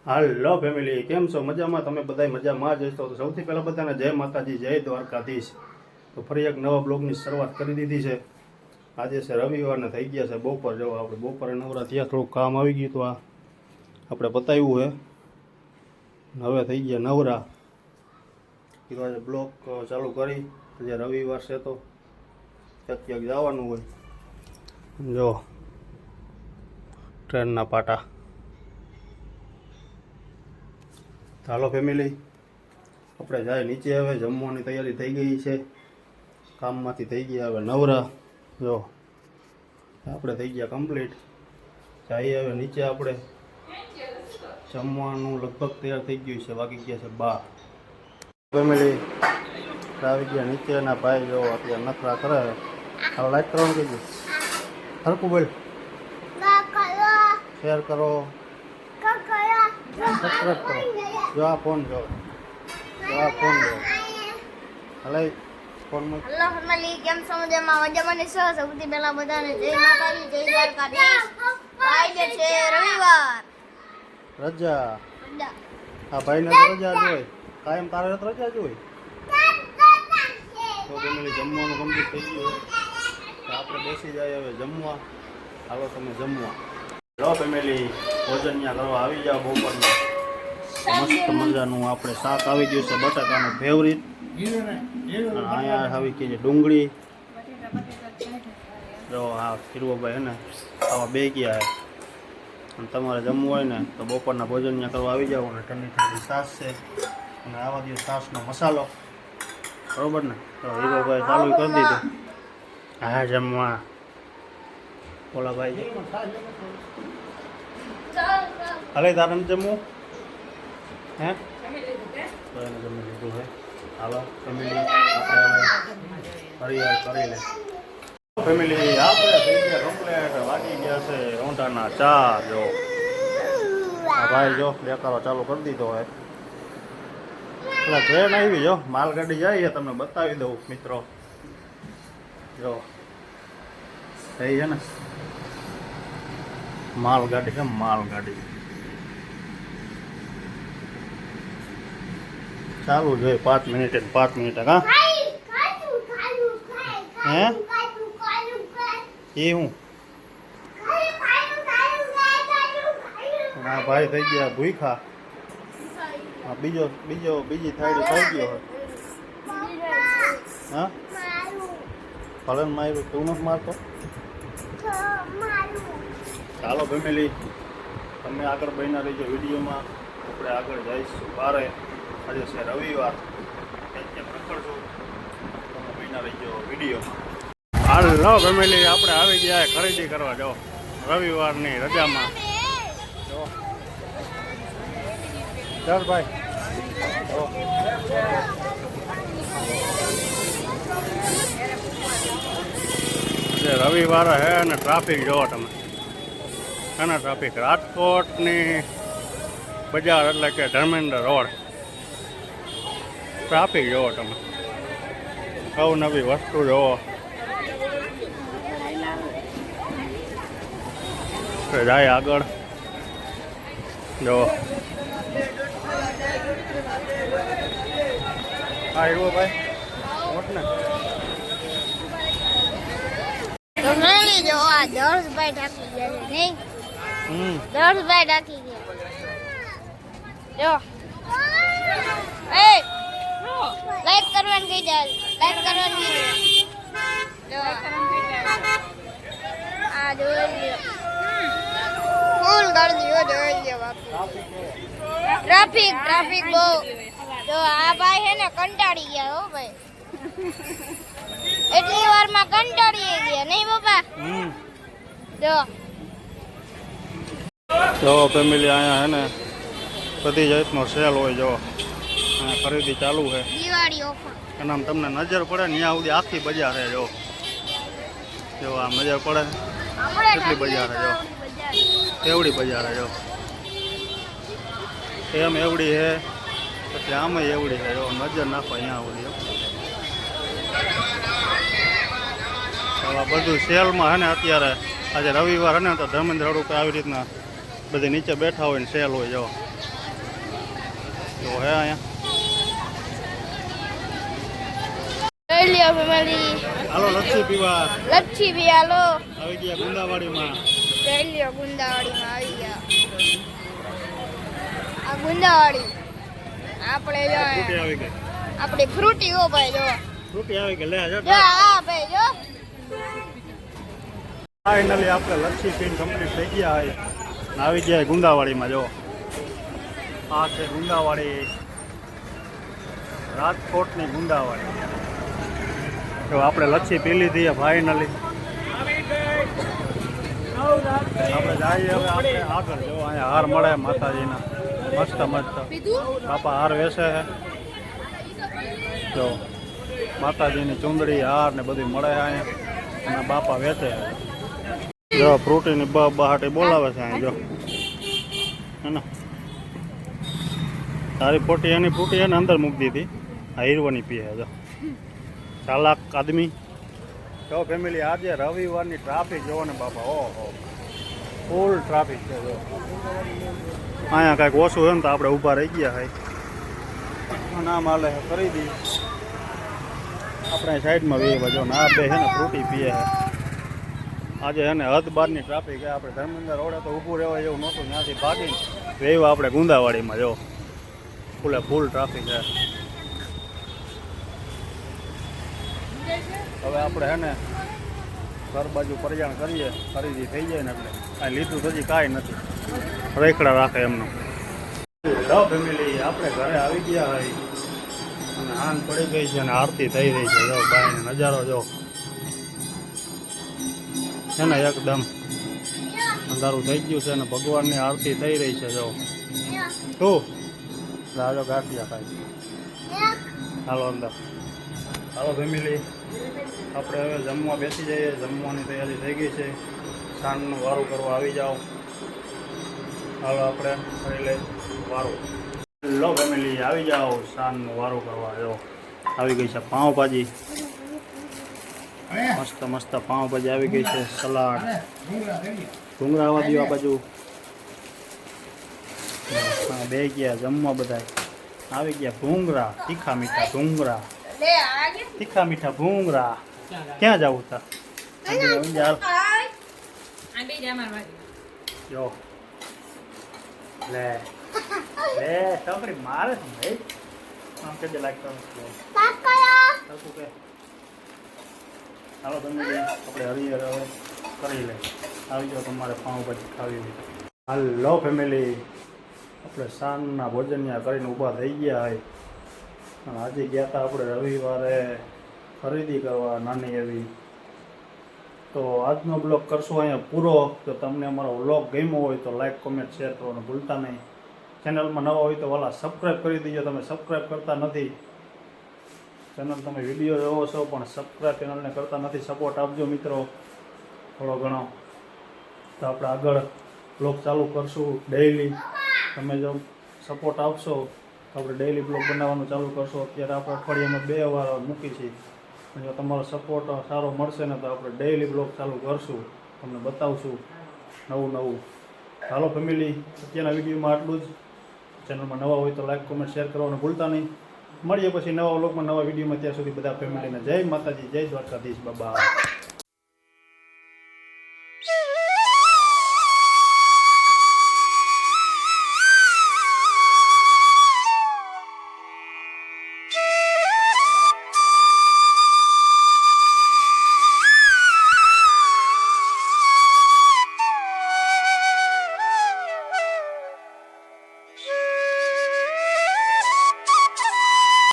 હાલો family, કેમ છો? મજામાં? તમે બધા મજામાં જ હશો. તો સૌથી પહેલાં બધાને જય માતાજી, જય દ્વારકાધીશ. તો ફરી એક નવા બ્લોગની શરૂઆત કરી દીધી છે. આજે છે રવિવારને થઈ ગયા છે બપોર. જો આપણે બપોરે નવરા થયા, થોડુંક કામ આવી ગયું તો આ આપણે પતાવ્યું છે. હવે થઈ ગયા નવરા. કીધું આજે બ્લોગ ચાલુ કરી. આજે રવિવાર છે તો ક્યાંક જવાનું હોય. જો ટ્રેનના પાટા. હાલો ફેમિલી, આપણે જાય નીચે. હવે જમવાની તૈયારી થઈ ગઈ છે. કામમાંથી થઈ ગયા હવે નવરા. જો આપણે થઈ ગયા કમ્પ્લીટ. જઈએ હવે નીચે. આપણે જમવાનું લગભગ તૈયાર થઈ ગયું છે. વાગી ગયા છે 12. ફેમિલી આવી ગયા નીચેના ભાઈ. જો અત્યારે નખરા કરે. હવે લાઈક કરવાનું કીધું. હરકું બોલ, શેર કરો, સબસ્ક્રાઈબ કરો. જો આ ફોન જો, આ ફોન જો. હલે ફોનમાં હેલો ફેમિલી, કેમ છો? મજામાં ને સૌથી પહેલા બધાને જય માતાજી, જય દ્વારકાધીશ. આજે છે રવિવાર, રજા. આ ભાઈને તો રજા જ હોય. કાયમ તારે તો રજા જ હોય. તો ફેમિલી જમવાનું કમ્પ્લીટ થઈ ગયું. તો આપણે બેસી જાય હવે જમવા. હાલો તમે જમવા. લો ફેમિલી, ભોજન ત્યાં કરવા આવી જાઓ. બપોરના મસ્ત મજાનું આપણે શાક આવી ગયું છે, બટાકાનું ફેવરિટ. અહીંયા આવી ગઈ છે ડુંગળી. જો હા ખીરવોભાઈ હે ને આવા બે ગયા છે. અને તમારે જમવું હોય ને તો બપોરના ભોજન ત્યાં કરવા આવી જાઓ. અને ઠંડી ઠંડી છાશ છે અને આવા દિવસ છાશનો મસાલો, બરોબર ને? તો હીરોભાઈ ચાલુ કરી દીધું. હા જમવા. ઓલા ભાઈ હાલે તારે જમવું હે? તો એને જમી લીધું હે. હાલો ફેમિલી, આપણે હરિયાળ કરી લે. ફેમિલી આપણે થઈ ગયા કમ્પ્લેટ. વાગી ગયા છે ઊંધાના 4. જો આ ભાઈ જો દેખાડો ચાલુ કરી દીધો હોય. એટલે ટ્રેન આવી. જો માલગાડી જાય છે, તમને બતાવી દઉં મિત્રો. જો થઈ છે ને માલગાડી. કેમ માલગાડી ચાલુ જોઈએ 5 મિનિટે 5 મિનિટે. હા હે એ હું હા ભાઈ થઈ ગયા ભૂખા. હા બીજી થાળી થઈ ગયો. હા ભલે માર્યું, તું નથી મારતો. ચાલો ફેમિલી, તમે આગળ બન્યા રહીજો વિડીયોમાં. આપણે આગળ જઈશું બારે. આજે છે રવિવાર. ક્યાંક રખડશું. તમે બન્યા રહીજો વિડીયોમાં. હાલો ફેમિલી, આપણે આવી ગયા ખરીદી કરવા. જાઓ રવિવારની રજામાં. જો ચાલ ભાઈ રવિવાર હે અને ટ્રાફિક જોવો તમે. એના ટ્રાફિક રાજકોટની બજાર એટલે કે ધર્મેન્દ્ર રોડ. ટ્રાફિક જોવો તમે. અવનવી વસ્તુ જોવો. જાય આગળ જો. હા એવો ભાઈ મોટ ને. જો આ દર્શભાઈ ઢાકી ગયા છે નહીં? દર્શભાઈ ઢાકી ગયા. જો એ લાઈક કરવાનું કહી દે. લાઈક કરવાનું કહી દે. જો આ જોઈ લ્યો, ફૂલ ગળદી જોઈ લ્યો. બાકી ટ્રાફિક બહુ. જો આ ભાઈ હે ને કંટાળી ગયા. હો ભાઈ, એટલી વારમાં કંટાળી ગયા નહીં બાપા? જો ફેમિલી અહીંયા હે ને બધી જાતનો સેલ હોય. જો અહીંયા ખરીદી ચાલુ છે. દિવાળી ઓફર. એનામ તમને નજર પડે ને ત્યાં સુધી આખી બજાર છે. જો આમ નજર પડે કેટલી બજાર છે. જો એવડી બજાર છે. જો એમ એવડી છે, પછી આમે એવડી છે. જો નજર નાખો અહીંયા સુધી. બધું સેલમાં હે ને અત્યારે. આજે રવિવાર હે ને તો ધર્મેન્દ્ર રોડ ઉપર આવી રીતના બધી નીચે બેઠા હોય ને સેલ હોય. જો તો હે અહીંયા લઈ લ્યો ફેમિલી. હાલો લચ્છી પીવા લચ્છી બી હાલો. આવી ગયા ગુંદાવાડીમાં. લઈ લ્યો ગુંદાવાડીમાં આવી ગયા. આ ગુંદાવાડી આપણે જો ફ્રૂટી આવી ગઈ. આપણી ફ્રૂટી હો ભાઈ જો. ફ્રૂટી આવી ગઈ લે જો. જો આ ભાઈ જો. ફાઇનલી આપણે લચ્છી પીને કમ્પ્લીટ થઈ ગયા હોય ને આવી ગયા ગુંદાવાડીમાં. જો આ છે ગુંદાવાડી, રાજકોટની ગુંદાવાડી. તો આપણે લચ્છી પી લીધી ફાઇનલી. આપણે જઈએ હવે આપણે આગળ. જો અહીંયા હાર મળે માતાજીના મસ્ત મસ્ત. બાપા હાર વેચે છે. જો માતાજીની ચુંદડી હાર ને બધું મળે અહીંયા અને બાપા વેચે. જો ફ્રૂટીની બહાટી બોલાવે છે અહીં. જો હે ને તારી ફોટી એની ફ્રૂટી એને અંદર મૂકી દીધી. આ હીરવાની પીએ. જો ચાલાક આદમી. જો ફેમિલી આજે રવિવારની ટ્રાફિક જોવો ને બાપા. ઓહો ફૂલ ટ્રાફિક છે. જો અહીંયા કાંઈક ઓછું હોય ને તો આપણે ઊભા રહી ગયા હોય. નામ હાલે કરી દી આપણે સાઈડમાં વે. જો ના બે છે ને ફ્રૂટી પીએ છે. આજે છે ને હદ બારની ટ્રાફિક છે. આપણે ધર્મેન્દ્ર રોડે તો ઊભું રહેવાય એવું નહોતું. ત્યાંથી ભાગીને વેવા આપણે ગુંદાવાડીમાં. જો ફૂલે ફૂલ ટ્રાફિક છે. હવે આપણે હે ને ઘર બાજુ પરિયાણ કરીએ. ખરીદી થઈ જાય ને એટલે કાંઈ લીધું તો હજી કાંઈ નથી. રેખડા રાખે એમનું. લો ફેમિલી આપણે ઘરે આવી ગયા હોય અને હાન પડી ગઈ છે અને આરતી થઈ રહી છે. જો બાયને નજારો જો છે ને એકદમ અંધારું થઈ ગયું છે અને ભગવાનની આરતી થઈ રહી છે. જો શું રાજો ગાંઠિયા ખાય. હાલો અંદર. હાલો ફેમિલી આપણે હવે જમવા બેસી જઈએ. જમવાની તૈયારી થઈ ગઈ છે. સાંજનું વારું કરવા આવી જાઓ. હાલો આપણે કરી લઈ વારું. લો ફેમિલી આવી જાઓ સાંજનું વારું કરવા. જો આવી ગઈ છે પાઉંભાજી. મસ્ત મસ્ત પાઉંભાજી આવી ગઈ છે. સલાડ ડુંગરા આવવા દો આ બાજુ. બે ગયા જમવા બધા. આવી ગયા ભૂંગરા તીખા મીઠા ભૂંગરા. તીખા મીઠા ભૂંગરા. ક્યાં જવું તા? જો લે લે ટકડી મારે છે ભાઈ. આમ કે લાગતો નથી. હાલો તમે આપણે હરિહર હવે કરી લે. આવી જાઓ તમારે પાઉંભાજી ખાવી હોય. હાલો ફેમિલી આપણે સાંજના ભોજન્યા કરીને ઊભા થઈ ગયા હોય અને આજે ગયા હતા આપણે રવિવારે ખરીદી કરવા નાની એવી. તો આજનો બ્લોગ કરશું અહીંયા પૂરો. તો તમને અમારો બ્લોગ ગમ્યો હોય તો લાઈક કોમેન્ટ શેર કરવાનું ભૂલતા નહીં. ચેનલમાં નવા હોય તો વાલા સબસ્ક્રાઈબ કરી દેજો. તમે સબસ્ક્રાઈબ કરતા નથી. ચેનલ તમે વિડીયો જોવો છો પણ સબસ્ક્રાઈબ ચેનલને કરતા નથી. સપોર્ટ આપજો મિત્રો થોડો ઘણો. તો આપણે આગળ બ્લોગ ચાલુ કરશું ડેઈલી. તમે જો સપોર્ટ આપશો તો આપણે ડેઈલી બ્લોગ બનાવવાનું ચાલુ કરશું. અત્યારે આપણે અઠવાડિયામાં 2 વાર મૂકી છીએ. જો તમારો સપોર્ટ સારો મળશે ને તો આપણે ડેઈલી બ્લોગ ચાલુ કરશું. તમને બતાવશું નવું નવું. હાલો ફેમિલી અત્યારના વિડીયોમાં આટલું જ. ચેનલમાં નવા હોય તો લાઈક કોમેન્ટ શેર કરવાનું ભૂલતા નહીં. મળીએ પછી નવા વ્લોગમાં નવા વિડીયોમાં. ત્યાં સુધી બધા ફેમિલીને જય માતાજી, જય દ્વારકાધીશ. બાબા.